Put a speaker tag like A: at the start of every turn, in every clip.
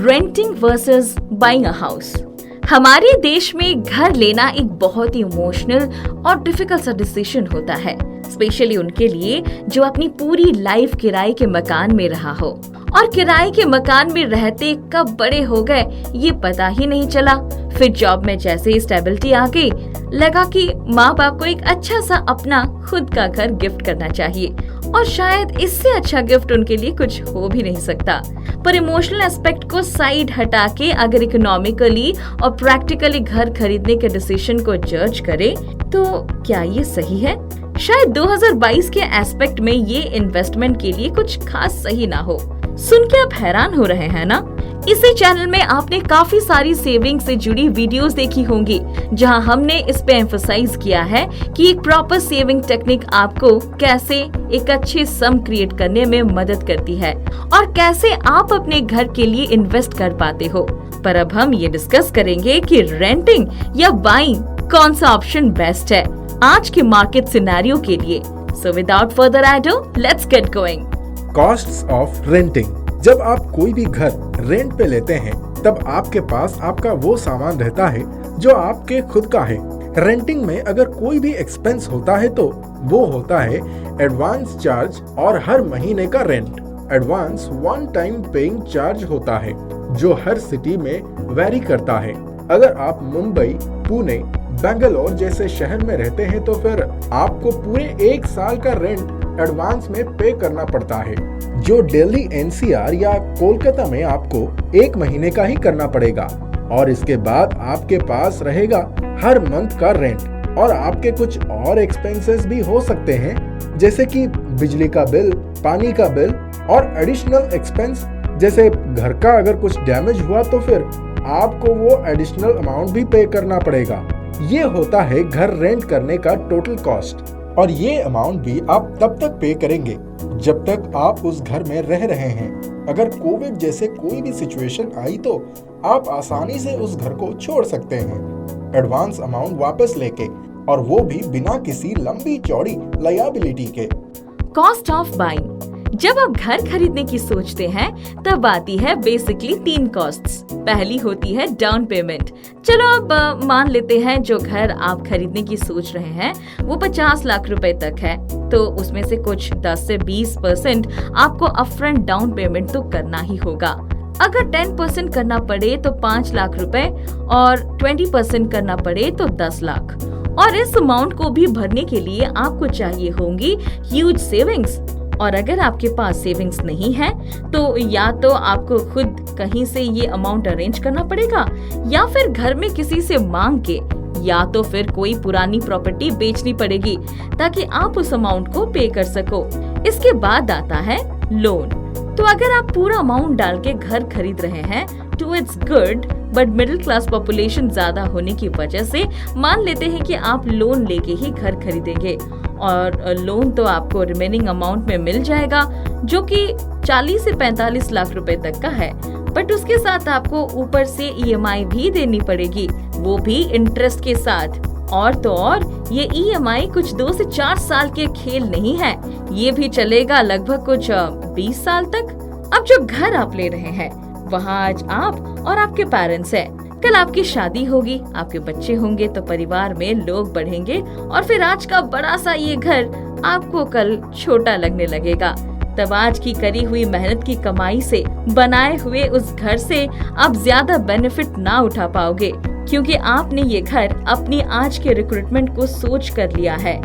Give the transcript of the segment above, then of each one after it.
A: Renting versus buying a house. हमारे देश में घर लेना एक बहुत ही इमोशनल और डिफिकल्ट सा डिसीजन होता है, स्पेशली उनके लिए जो अपनी पूरी लाइफ किराए के मकान में रहा हो और किराए के मकान में रहते कब बड़े हो गए ये पता ही नहीं चला। फिर जॉब में जैसे ही स्टेबिलिटी आ गई, लगा कि माँ बाप को एक अच्छा सा अपना खुद का घर गिफ्ट करना चाहिए और शायद इससे अच्छा गिफ्ट उनके लिए कुछ हो भी नहीं सकता। पर इमोशनल एस्पेक्ट को साइड हटा के अगर इकोनॉमिकली और प्रैक्टिकली घर खरीदने के डिसीजन को जज करें तो क्या ये सही है? शायद 2022 के एस्पेक्ट में ये इन्वेस्टमेंट के लिए कुछ खास सही ना हो। सुन के आप हैरान हो रहे हैं ना? इसी चैनल में आपने काफी सारी सेविंग से जुड़ी वीडियोस देखी होंगी, जहां हमने इस पे एम्फसाइज किया है कि एक प्रॉपर सेविंग टेक्निक आपको कैसे एक अच्छे सम क्रिएट करने में मदद करती है और कैसे आप अपने घर के लिए इन्वेस्ट कर पाते हो। पर अब हम ये डिस्कस करेंगे कि रेंटिंग या बाइंग कौन सा ऑप्शन बेस्ट है आज के मार्केट सिनेरियो के लिए। So without further ado, let's get going.
B: Costs of renting. जब आप कोई भी घर रेंट पे लेते हैं तब आपके पास आपका वो सामान रहता है जो आपके खुद का है। रेंटिंग में अगर कोई भी एक्सपेंस होता है तो वो होता है एडवांस चार्ज और हर महीने का rent. Advance one time paying charge होता है जो हर सिटी में वेरी करता है। अगर आप मुंबई, पुणे, बेंगलोर जैसे शहर में रहते हैं तो फिर आपको पूरे एक साल का रेंट एडवांस में पे करना पड़ता है, जो दिल्ली एनसीआर या कोलकाता में आपको एक महीने का ही करना पड़ेगा। और इसके बाद आपके पास रहेगा हर मंथ का रेंट और आपके कुछ और एक्सपेंसेस भी हो सकते हैं, जैसे कि बिजली का बिल, पानी का बिल और एडिशनल एक्सपेंस, जैसे घर का अगर कुछ डैमेज हुआ तो फिर आपको वो एडिशनल अमाउंट भी पे करना पड़ेगा। ये होता है घर रेंट करने का टोटल कॉस्ट और ये अमाउंट भी आप तब तक पे करेंगे जब तक आप उस घर में रह रहे हैं। अगर कोविड जैसे कोई भी सिचुएशन आई तो आप आसानी से उस घर को छोड़ सकते हैं एडवांस अमाउंट वापस लेके, और वो भी बिना किसी लंबी चौड़ी लायबिलिटी के।
A: Cost of buying. जब आप घर खरीदने की सोचते हैं तब आती है बेसिकली 3 कॉस्ट्स। पहली होती है डाउन पेमेंट। चलो अब मान लेते हैं जो घर आप खरीदने की सोच रहे हैं वो 50 लाख रुपए तक है, तो उसमें से कुछ 10 से 20% आपको अपफ्रंट डाउन पेमेंट तो करना ही होगा। अगर 10% करना पड़े तो 5 लाख रुपए और 20% करना पड़े तो 10 लाख। और इस अमाउंट को भी भरने के लिए आपको चाहिए होंगी ह्यूज सेविंग्स। और अगर आपके पास सेविंग्स नहीं है तो या तो आपको खुद कहीं से ये अमाउंट अरेंज करना पड़ेगा या फिर घर में किसी से मांग के, या तो फिर कोई पुरानी प्रॉपर्टी बेचनी पड़ेगी ताकि आप उस अमाउंट को पे कर सको। इसके बाद आता है लोन। तो अगर आप पूरा अमाउंट डाल के घर खरीद रहे हैं तो it's good, but middle class population ज्यादा होने की वजह से मान लेते हैं कि आप लोन लेके ही घर खरीदेंगे और लोन तो आपको रिमेनिंग अमाउंट में मिल जाएगा जो कि 40 से 45 लाख रुपए तक का है। बट उसके साथ आपको ऊपर से ईएमआई भी देनी पड़ेगी, वो भी इंटरेस्ट के साथ। और तो और ये ईएमआई कुछ 2 से 4 साल के खेल नहीं है, ये भी चलेगा लगभग कुछ 20 साल तक। अब जो घर आप ले रहे हैं वहाँ आज आप और आपके पेरेंट्स हैं, कल आपकी शादी होगी, आपके बच्चे होंगे तो परिवार में लोग बढ़ेंगे और फिर आज का बड़ा सा ये घर आपको कल छोटा लगने लगेगा। तब आज की करी हुई मेहनत की कमाई से बनाए हुए उस घर से आप ज्यादा बेनिफिट ना उठा पाओगे, क्योंकि आपने ये घर अपनी आज के रिक्रूटमेंट को सोच कर लिया है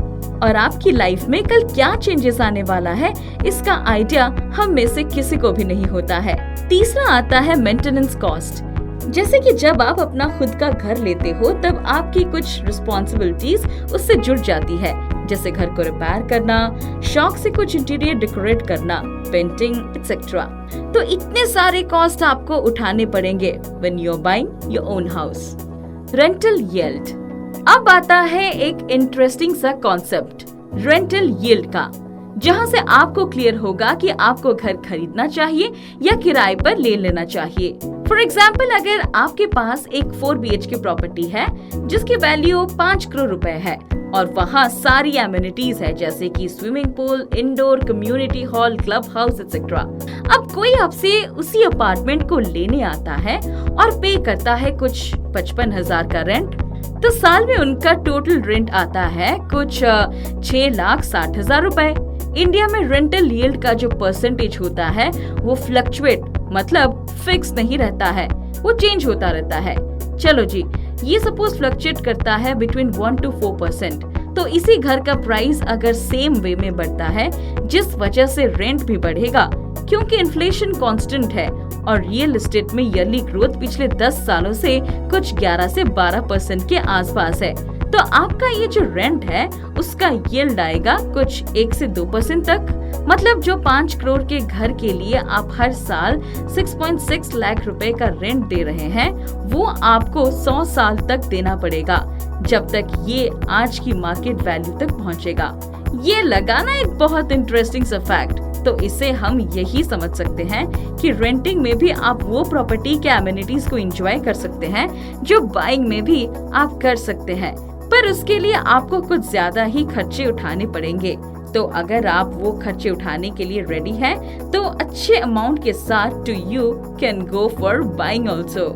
A: और आपकी लाइफ में कल क्या चेंजेस आने वाला है इसका आइडिया हम में से किसी को भी नहीं होता है। तीसरा आता है मेंटेनेंस कॉस्ट। जैसे कि जब आप अपना खुद का घर लेते हो तब आपकी कुछ रिस्पॉन्सिबिलिटीज उससे जुड़ जाती है, जैसे घर को रिपेयर करना, शौक से कुछ इंटीरियर डेकोरेट करना, पेंटिंग एक्सेट्रा। तो इतने सारे कॉस्ट आपको उठाने पड़ेंगे when you are buying your own house. Rental yield. अब आता है एक इंटरेस्टिंग सा कॉन्सेप्ट रेंटल यील्ड का। जहां से आपको क्लियर होगा कि आपको घर खरीदना चाहिए या किराए पर ले लेना चाहिए। फॉर एग्जाम्पल, अगर आपके पास एक 4 BHK प्रॉपर्टी है जिसकी वैल्यू 5 करोड़ रुपए है और वहाँ सारी एमिनिटीज है जैसे कि swimming pool, indoor, community hall, club house etcetera. अब कोई आपसे उसी अपार्टमेंट को लेने आता है और पे करता है कुछ 55,000 का रेंट, तो साल में उनका टोटल रेंट आता है कुछ 6,60,000 रुपए। इंडिया में रेंटल यील्ड का जो परसेंटेज होता है वो फ्लक्चुएट, मतलब फिक्स नहीं रहता है, वो चेंज होता रहता है। चलो जी, ये सपोज फ्लक्चुएट करता है बिटवीन 1 to 4%। तो इसी घर का प्राइस अगर सेम वे में बढ़ता है, जिस वजह से रेंट भी बढ़ेगा क्योंकि इन्फ्लेशन कांस्टेंट है और रियल एस्टेट में ईयरली ग्रोथ पिछले 10 सालों से कुछ 11 से 12% के आसपास है, तो आपका ये जो रेंट है उसका यील्ड आएगा कुछ 1 से 2% तक। मतलब जो 5 करोड़ के घर के लिए आप हर साल 6.6 लाख रुपए का रेंट दे रहे हैं, वो आपको 100 साल तक देना पड़ेगा, जब तक ये आज की मार्केट वैल्यू तक पहुंचेगा। ये लगाना एक बहुत इंटरेस्टिंग सा फैक्ट। तो इससे हम यही समझ सकते हैं कि रेंटिंग में भी आप वो प्रॉपर्टी के एमिनिटीज को एंजॉय कर सकते हैं जो बाइंग में भी आप कर सकते हैं, पर उसके लिए आपको कुछ ज्यादा ही खर्चे उठाने पड़ेंगे। तो अगर आप वो खर्चे उठाने के लिए रेडी हैं, तो अच्छे अमाउंट के साथ टू you can go for buying also.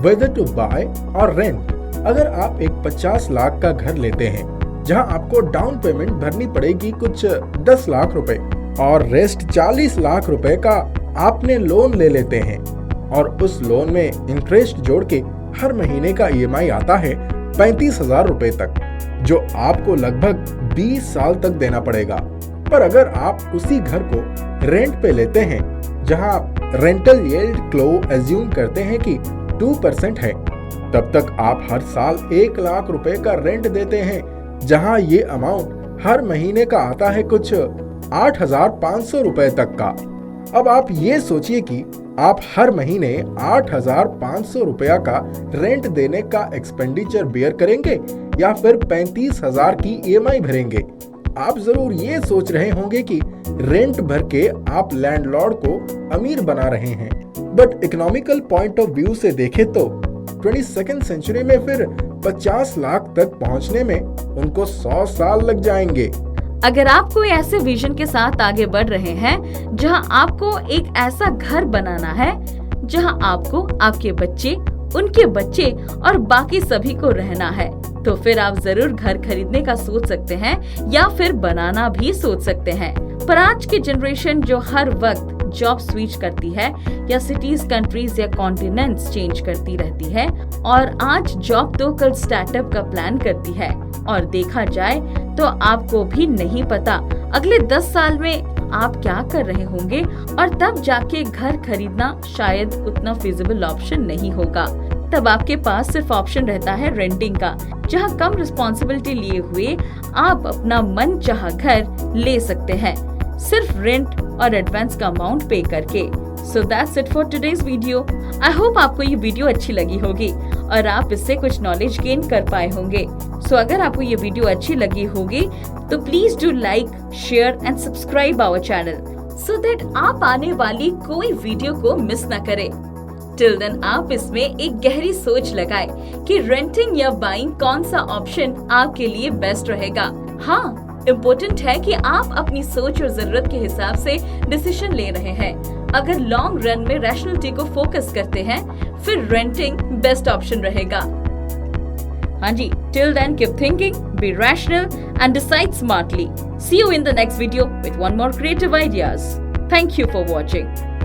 B: Whether to buy और रेंट, अगर आप एक 50 लाख का घर लेते हैं जहां आपको डाउन पेमेंट भरनी पड़ेगी कुछ 10 लाख रुपए और रेस्ट 40 लाख रुपए का आपने लोन ले लेते हैं और उस लोन में इंटरेस्ट जोड़ के हर महीने का EMI आता है 35,000 रुपए तक, जो आपको लगभग 20 साल तक देना पड़ेगा। पर अगर आप उसी घर को रेंट पे लेते हैं जहां रेंटल यील्ड क्लो एज्यूम करते हैं कि 2% है, तब तक आप हर साल 1 लाख रुपए का रेंट देते हैं, जहां ये अमाउंट हर महीने का आता है कुछ 8,500 रुपए तक का। अब आप ये सोचिए कि आप हर महीने 8,500 रुपया का रेंट देने का एक्सपेंडिचर बेयर करेंगे या फिर 35,000 की EMI भरेंगे। आप जरूर ये सोच रहे होंगे कि रेंट भर के आप लैंडलॉर्ड को अमीर बना रहे हैं, but economical point of view से देखें तो 22nd सेंचुरी में फिर 50 लाख तक पहुंचने में उनको 100 साल लग जाएंगे।
A: अगर आप कोई ऐसे विजन के साथ आगे बढ़ रहे हैं जहां आपको एक ऐसा घर बनाना है जहां आपको, आपके बच्चे, उनके बच्चे और बाकी सभी को रहना है, तो फिर आप जरूर घर खरीदने का सोच सकते हैं या फिर बनाना भी सोच सकते हैं। पर आज की जनरेशन जो हर वक्त जॉब स्विच करती है या सिटीज, कंट्रीज या कॉन्टिनेंट्स चेंज करती रहती है और आज जॉब तो कल स्टार्टअप का प्लान करती है, और देखा जाए तो आपको भी नहीं पता अगले 10 साल में आप क्या कर रहे होंगे, और तब जाके घर खरीदना शायद उतना फिजिबल ऑप्शन नहीं होगा। तब आपके पास सिर्फ ऑप्शन रहता है रेंटिंग का, जहां कम रिस्पॉन्सिबिलिटी लिए हुए आप अपना मन चाहा घर ले सकते हैं, सिर्फ रेंट और एडवांस का अमाउंट पे करके। So that's it for today's video. I hope आपको ये वीडियो अच्छी लगी होगी और आप इससे कुछ नॉलेज गेन कर पाए होंगे। So अगर आपको ये वीडियो अच्छी लगी होगी तो please do like, share and subscribe our channel so that आप आने वाली कोई वीडियो को मिस न करें। टिल देन आप इसमें एक गहरी सोच लगाएं कि रेंटिंग या बाइंग कौन सा ऑप्शन आपके लिए बेस्ट रहेगा। हाँ, इम्पोर्टेंट है कि आप अपनी सोच और जरूरत के हिसाब से डिसीजन ले रहे हैं। अगर लॉन्ग रन में रैशनलिटी को फोकस करते हैं, फिर रेंटिंग बेस्ट ऑप्शन रहेगा। हाँ जी, till then keep thinking, be rational and decide smartly. See you in the next video with one more creative ideas. Thank you for watching.